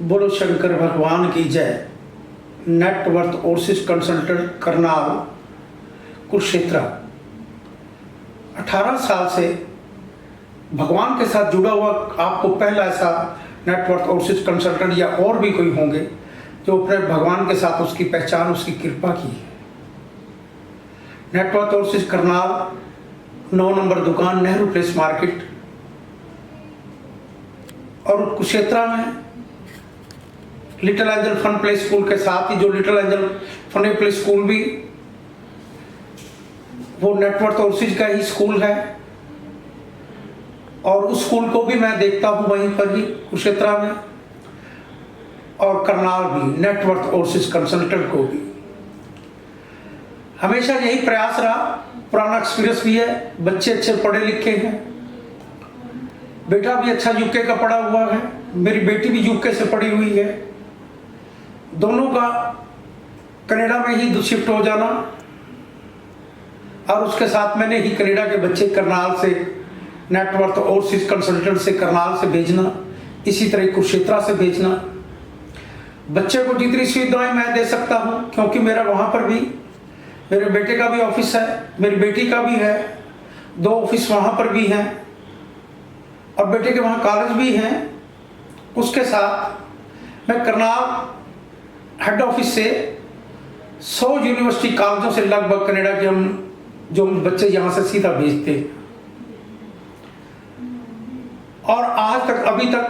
बोलो शंकर भगवान की जय। Net worth overseas consultant Karnal Kurukshetra 18 साल से भगवान के साथ जुड़ा हुआ आपको पहला ऐसा नेटवर्थ ओवरसीज कंसल्टेंट या और भी कोई होंगे जो अपने भगवान के साथ उसकी पहचान उसकी कृपा की है। नेटवर्थ ओवरसीज करनाल 9 नंबर दुकान नेहरू प्लेस मार्केट और कुरुक्षेत्र में little angel fun play school के साथ ही जो little angel fun play school भी वो नेटवर्थ ओवरसीज का ही स्कूल है और उस स्कूल को भी मैं देखता हूँ वहीं पर ही कुरुक्षेत्र में और करनाल भी नेटवर्थ ओवरसीज कंसल्टेंट को भी हमेशा यही प्रयास रहा। पुराना एक्सपीरियंस भी है, बच्चे अच्छे पढ़े लिखे हैं, बेटा भी अच्छा यूके का पढ़ा हुआ है, मेरी बेटी भी यूके से पढ़ी हुई है, दोनों का कनाडा में ही शिफ्ट हो जाना और उसके साथ मैंने ही कनाडा के बच्चे करनाल से नेटवर्थ ओवरसीज कंसल्टेंट से करनाल से भेजना, इसी तरह कुरुक्षेत्र से भेजना। बच्चे को जितनी सुविधाएं मैं दे सकता हूं क्योंकि मेरा वहां पर भी मेरे बेटे का भी ऑफिस है, मेरी बेटी का भी है, 2 ऑफिस वहां पर भी हैं और बेटे के वहां कॉलेज भी हैं। उसके साथ मैं करनाल हेड ऑफिस से 100 यूनिवर्सिटी कॉलेजों से लगभग कनाडा के हम जो बच्चे यहाँ से सीधा भेजते हैं और आज तक अभी तक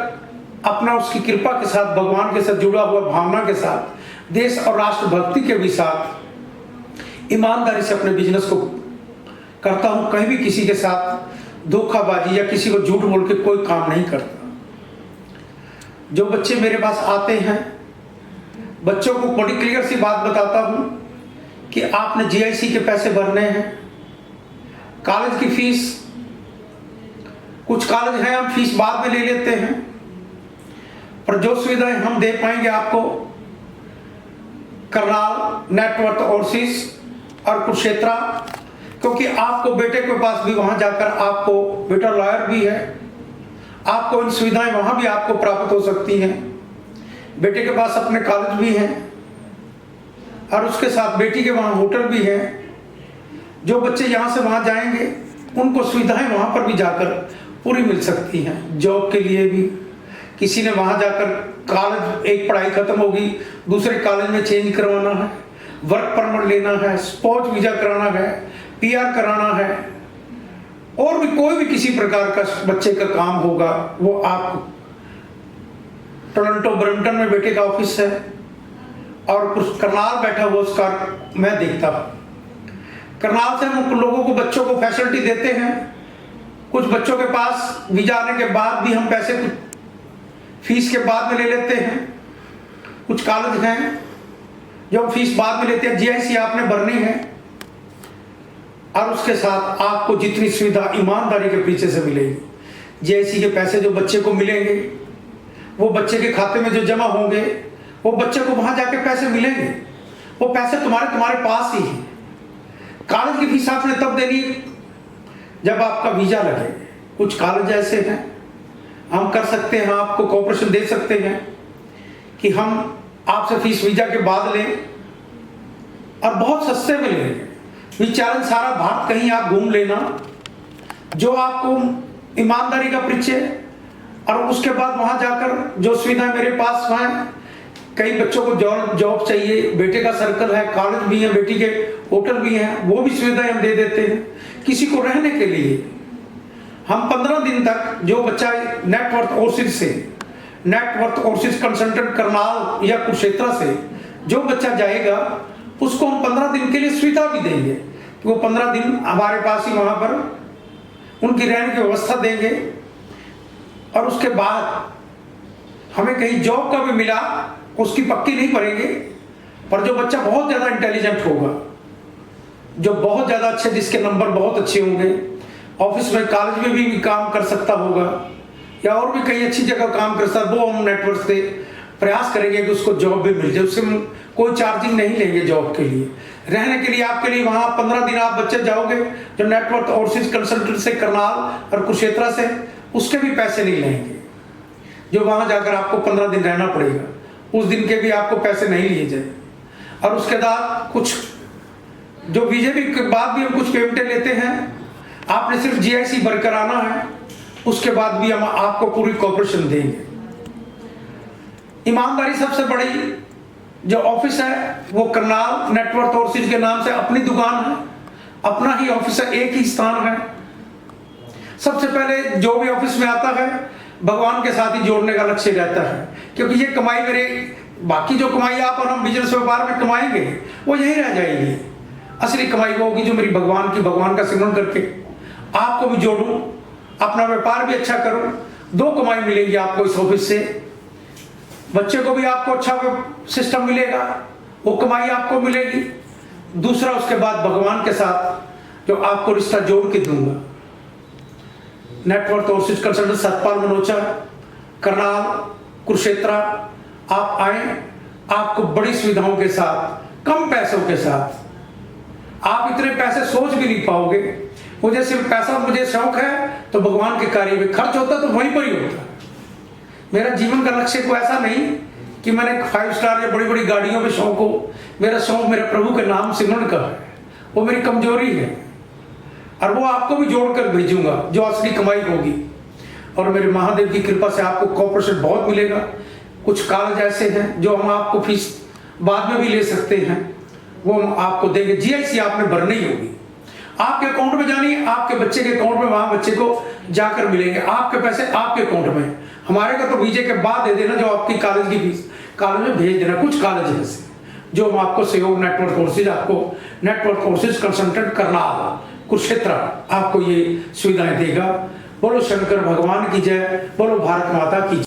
अपना उसकी कृपा के साथ भगवान के साथ जुड़ा हुआ भावना के साथ देश और राष्ट्र भक्ति के भी साथ ईमानदारी से अपने बिजनेस को करता हूँ। कहीं भी किसी के साथ धोखाबाजी या किसी को झूठ बोल के कोई काम नहीं करता। जो बच्चे मेरे पास आते हैं बच्चों को बड़ी क्लियर सी बात बताता हूं कि आपने जीआईसी के पैसे भरने हैं, कॉलेज की फीस, कुछ कॉलेज हैं हम फीस बाद में ले लेते हैं पर जो सुविधाएं हम दे पाएंगे आपको करनाल नेटवर्थ ओवरसीज और कुरुक्षेत्र, क्योंकि आपको बेटे के पास भी वहां जाकर आपको बेटा लॉयर भी है, आपको इन सुविधाएं वहां भी आपको प्राप्त हो सकती हैं। बेटे के पास अपने कॉलेज भी हैं और उसके साथ बेटी के वहाँ होटल भी है। जो बच्चे यहाँ से वहाँ जाएंगे उनको सुविधाएं वहाँ पर भी जाकर पूरी मिल सकती हैं। जॉब के लिए भी किसी ने वहाँ जाकर कॉलेज एक पढ़ाई खत्म होगी दूसरे कॉलेज में चेंज करवाना है, वर्क परमिट लेना है, स्पोर्ट्स वीजा कराना है, पीआर कराना है और भी कोई भी किसी प्रकार का बच्चे का काम होगा वो आप टोरंटो ब्रम्पटन में बेटे का ऑफिस है और करनाल बैठा हुआ उसका मैं देखता हूँ। करनाल से हम लोगों को बच्चों को फैसिलिटी देते हैं। कुछ बच्चों के पास वीजा आने के बाद भी हम पैसे कुछ फीस के बाद में ले लेते हैं। कुछ कॉलेज हैं जो फीस बाद में लेते हैं, जीआईसी आपने भरनी है और उसके साथ आपको जितनी सुविधा ईमानदारी के पीछे से मिलेगी, जीआईसी के पैसे जो बच्चे को मिलेंगे वो बच्चे के खाते में जो जमा होंगे वो बच्चे को वहां जाके पैसे मिलेंगे, वो पैसे तुम्हारे पास ही हैं। कॉलेज की फीस आपने तब देनी जब आपका वीजा लगे। कुछ कॉलेज ऐसे हैं हम कर सकते हैं, आपको कोऑपरेशन दे सकते हैं कि हम आपसे फीस वीजा के बाद लें और बहुत सस्ते में लेंगे। विचारण सारा भारत कहीं आप घूम लेना, जो आपको ईमानदारी का परिचय और उसके बाद वहां जाकर जो सुविधाएं मेरे पास हैं। कई बच्चों को जॉब चाहिए, बेटे का सर्कल है, कॉलेज भी है, बेटी के होटल भी हैं, वो भी सुविधाएं हम दे देते हैं। किसी को रहने के लिए हम 15 दिन तक जो बच्चा नेटवर्थ ओवरसीज से नेटवर्थ ओवरसीज कंसल्टेंट करनाल या कुरुक्षेत्र से जो बच्चा जाएगा उसको हम 15 दिन के लिए सुविधा भी देंगे कि वो 15 दिन हमारे पास ही वहां पर उनकी रहने की व्यवस्था देंगे और उसके बाद हमें कहीं जॉब का भी मिला उसकी पक्की नहीं भरेंगे पर जो बच्चा बहुत ज़्यादा इंटेलिजेंट होगा, जो बहुत ज़्यादा अच्छे, जिसके नंबर बहुत अच्छे होंगे, ऑफिस में कॉलेज में भी काम कर सकता होगा या और भी कहीं अच्छी जगह काम कर सकता, वो हम नेटवर्क से प्रयास करेंगे कि उसको जॉब भी मिल जाए। उससे हम कोई चार्जिंग नहीं लेंगे जॉब के लिए, रहने के लिए आपके लिए वहाँ 15 दिन आप बच्चे जाओगे जो नेटवर्थ ओवरसीज कंसल्टेंट से करनाल और कुरुक्षेत्र से, उसके भी पैसे नहीं लेंगे। जो वहाँ जाकर आपको 15 दिन रहना पड़ेगा, उस दिन के भी आपको पैसे नहीं लिए जाए। और उसके बाद कुछ जो बीजेपी के बाद भी हम कुछ पेमेंटें लेते हैं, आपने सिर्फ GIC भर कर आना है, उसके बाद भी हम आपको पूरी कॉर्पोरेशन देंगे। ईमानदारी सबसे बड़ी जो ऑफिस है वो करनाल नेटवर्क ओवरसीज के नाम से अपनी दुकान है, अपना ही ऑफिस है, एक ही स्थान है। सबसे पहले जो भी ऑफिस में आता है भगवान के साथ ही जोड़ने का लक्ष्य रहता है, क्योंकि ये कमाई मेरे बाकी जो कमाई आप और हम बिजनेस व्यापार में कमाएंगे वो यही रह जाएगी। असली कमाई वो होगी जो मेरी भगवान का सिमरन करके आपको भी जोड़ूं, अपना व्यापार भी अच्छा करूं। 2 कमाई मिलेगी आपको इस ऑफिस से, बच्चे को भी आपको अच्छा सिस्टम मिलेगा, वो कमाई आपको मिलेगी। दूसरा उसके बाद भगवान के साथ जो आपको रिश्ता जोड़ के दूंगा। Network overseas consultant Satpal Manocha, Karnal, Kurukshetra, आप आए, आपको बड़ी सुविधाओं के साथ, कम पैसों के साथ, आप इतने पैसे सोच भी नहीं पाओगे। मुझे सिर्फ पैसा, मुझे शौक है तो भगवान के कार्य में खर्च होता तो वहीं पर ही होता। मेरा जीवन का लक्ष्य कोई ऐसा नहीं कि मैंने 5 स्टार या बड़ी बड़ी गाड़ियों में शौक हो। मेरा शौक मेरे प्रभु के नाम सिमरन का है, वो मेरी कमजोरी है, और वो आपको भी जोड़कर भेजूंगा जो असली कमाई होगी। और मेरे महादेव की कृपा से आपको कॉर्पोरेशन बहुत मिलेगा। कुछ कॉलेज ऐसे हैं जो हम आपको फीस बाद में भी ले सकते हैं, वो हम आपको देंगे। GIC आपने भरनी होगी, आपके अकाउंट में जानी है, आपके बच्चे के अकाउंट में, वहां बच्चे को जाकर मिलेंगे, आपके पैसे आपके अकाउंट में। हमारे का तो बीजे के बाद दे देना, जो आपकी कॉलेज की फीस कॉलेज में भेज देना। कुछ कॉलेज है ऐसे जो हम आपको सहयोग नेटवर्क ओवरसीज, आपको network overseas consultant Karnal Kurukshetra आपको ये सुविधाएं देगा। बोलो शंकर भगवान की जय, बोलो भारत माता की जय।